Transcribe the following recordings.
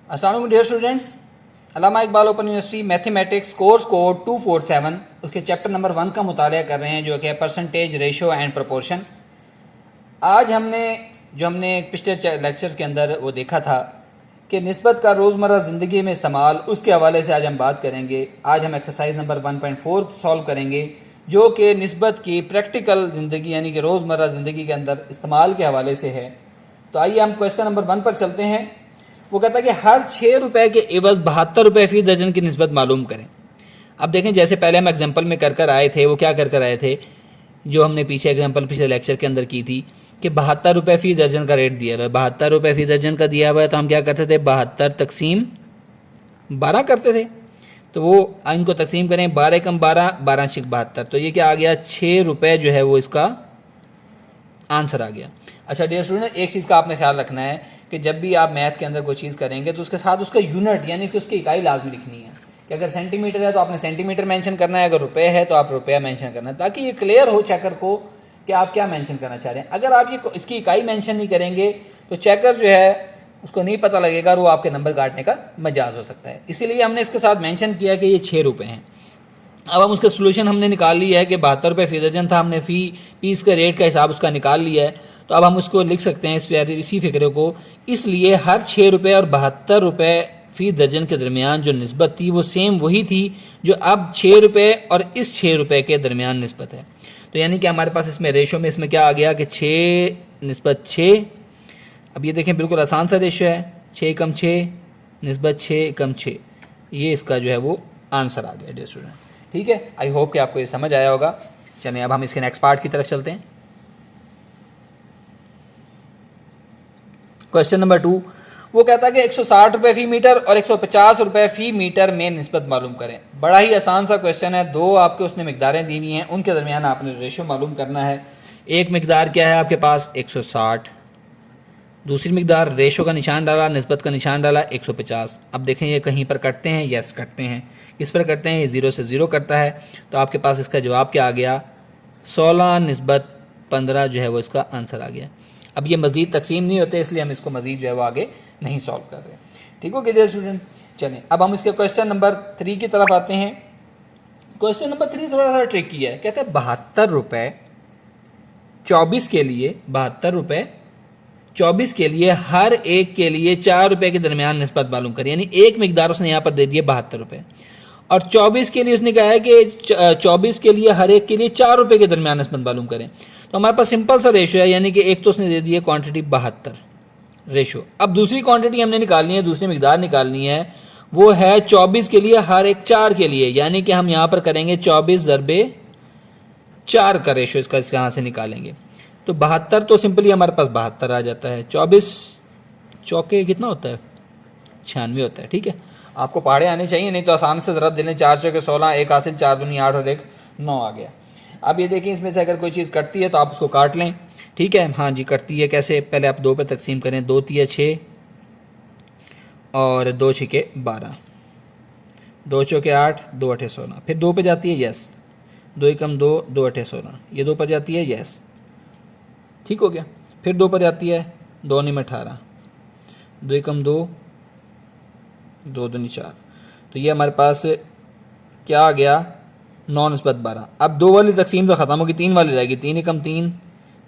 अस्सलाम वालेकुम dear students, Allama Iqbal open university mathematics course code 247 उसके चैप्टर नंबर 1 का मुताला कर रहे हैं जो कि है परसेंटेज, रेशो एंड प्रोपोर्शन। आज हमने पिछले लेक्चर्स के अंदर वो देखा था कि निस्बत का रोज़मर्रा ज़िंदगी में इस्तेमाल, उसके हवाले से आज हम बात करेंगे। आज हम एक्सरसाइज नंबर 1.4 सॉल्व करेंगे जो कि निस्बत की प्रैक्टिकल ज़िंदगी यानी कि रोज़मर्रा ज़िंदगी के अंदर इस्तेमाल के हवाले से है। तो आइए हम क्वेश्चन नंबर 1 पर चलते हैं। वो कहता है कि हर 6 रुपए के एवज 72 रुपये फी दर्जन की निस्बत मालूम करें। अब देखें, जैसे पहले हम एग्जांपल में कर आए थे, वो क्या कर आए थे, जो हमने पीछे एग्जांपल पिछले लेक्चर के अंदर की थी कि 72 रुपये फी दर्जन का रेट दिया हुआ है। 72 रुपये फी दर्जन का दिया हुआ है तो हम क्या करते थे, 72 तकसीम 12 करते थे। तो वो इनको तकसीम करें, 12 कम 12, 12 छिक 72, तो ये क्या आ गया, 6 रुपये जो है वो इसका आंसर आ गया। अच्छा डियर स्टूडेंट, एक चीज़ का आपने ख्याल रखना है कि जब भी आप मैथ के अंदर कोई चीज़ करेंगे तो उसके साथ उसका यूनिट यानी कि उसकी इकाई लाजमी लिखनी है कि अगर सेंटीमीटर है तो आपने सेंटीमीटर मेंशन करना है, अगर रुपए है तो आप रुपया मेंशन करना है, ताकि ये क्लियर हो चेकर को कि आप क्या मेंशन करना चाह रहे हैं। अगर आप ये इसकी इकाई मेंशन नहीं करेंगे तो चेकर जो है उसको नहीं पता लगेगा और वो आपके नंबर काटने का मजाज हो सकता है। इसीलिए हमने इसके साथ मेंशन किया कि ये 6 रुपये हैं। अब हम उसका सोल्यूशन हमने निकाल लिया है कि 72 रुपये फी दर्जन था, हमने फ़ी पीस का रेट का हिसाब उसका निकाल लिया है। तो अब हम उसको लिख सकते हैं इसी फिक्रे को। इसलिए हर 6 रुपये और 72 रुपये फी दर्जन के दरमियान जो निस्बत थी वो सेम वही थी जो अब 6 रुपये और इस 6 रुपये के दरमियान निस्बत है। तो यानी कि हमारे पास इसमें रेशो में इसमें क्या आ गया कि 6 निस्बत 6। अब ये देखें बिल्कुल आसान सा रेशो है, 6 कम 6 निस्बत 6 कम 6, ये इसका जो है वो आंसर आ गया डियर स्टूडेंट। ठीक है, आई होप कि आपको ये समझ आया होगा। चलिए अब हम इसके नेक्स्ट पार्ट की तरफ चलते हैं। क्वेश्चन नंबर 2 वो कहता है कि 160 रुपये फी मीटर और 150 रुपये फी मीटर में निस्बत मालूम करें। बड़ा ही आसान सा क्वेश्चन है। दो आपके उसने मिकदारें दी हुई हैं, उनके दरमियान आपने रेशो मालूम करना है। एक मिकदार क्या है आपके पास 160, दूसरी मिकदार रेशो का निशान डाला, निस्बत का निशान डाला 150। अब देखें ये कहीं पर कटते हैं, यस कटते हैं। किस पर कटते हैं, ये 0 से 0 कटता है। तो आपके पास इसका जवाब क्या आ गया, 16 निस्बत 15 जो है वो इसका आंसर आ गया। अब ये मज़ीद तकसीम नहीं होते, इसलिए हम इसको मज़ीद जो है वो आगे नहीं सॉल्व कर रहे। ठीक हो डियर स्टूडेंट। चलें अब हम इसके क्वेश्चन नंबर 3 की तरफ आते हैं। क्वेश्चन नंबर 3 थोड़ा सा ट्रिकी है। कहते हैं 72 रुपये 24 के लिए, 72 रुपये 24 के लिए हर एक के लिए 4 रुपये के दरमियान निस्बत मालूम करें। यानी एक मिकदार उसने यहाँ पर दे दिए 72 रुपये और 24 के लिए उसने कहा है कि 24 के लिए हर एक के लिए 4 रुपये के दरमियान निस्बत मालूम करें। तो हमारे पास सिंपल सा रेशो है, यानी कि एक तो उसने दे दी है क्वांटिटी 72 रेशो। अब दूसरी क्वांटिटी हमने निकालनी है, दूसरी मिकदार निकालनी है, वो है 24 के लिए हर एक 4 के लिए, यानी कि हम यहाँ पर करेंगे 24 ज़रबे 4 का रेशो इसका यहाँ से निकालेंगे। तो 72 तो सिंपली हमारे पास 72 आ जाता है। 24 चौके कितना होता है, 96 होता है। ठीक है, आपको पहाड़े आने चाहिए, नहीं तो आसान से ज़रब देने, 4 चौके 16, एक हासिल 4 दूनी 8 और एक 9 आ गया। अब ये देखिए इसमें से अगर कोई चीज़ कटती है तो आप उसको काट लें। ठीक है, हाँ जी कटती है। कैसे, पहले आप 2 पर तकसीम करें, 2 तिया 6 और 2 छिके 12, 2 चौके 8, 2 अठे 16, फिर 2 पे जाती है, यस 2 एकम 2, 2 अठे 16, ये 2 पर जाती है, यस ठीक हो गया। फिर 2 पर जाती है, 2 निम 18, 2 एकम 2, 2 दूनी 4, तो ये हमारे पास क्या आ गया, 9 निस्बत 12। अब 2 वाली तकसीम तो ख़त्म होगी, 3 वाली रहेगी, 3 एकम 3,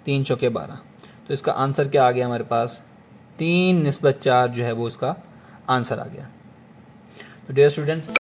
3 चौके 12, तो इसका आंसर क्या आ गया हमारे पास, 3 निस्बत 4 जो है वो इसका आंसर आ गया। तो डियर स्टूडेंट्स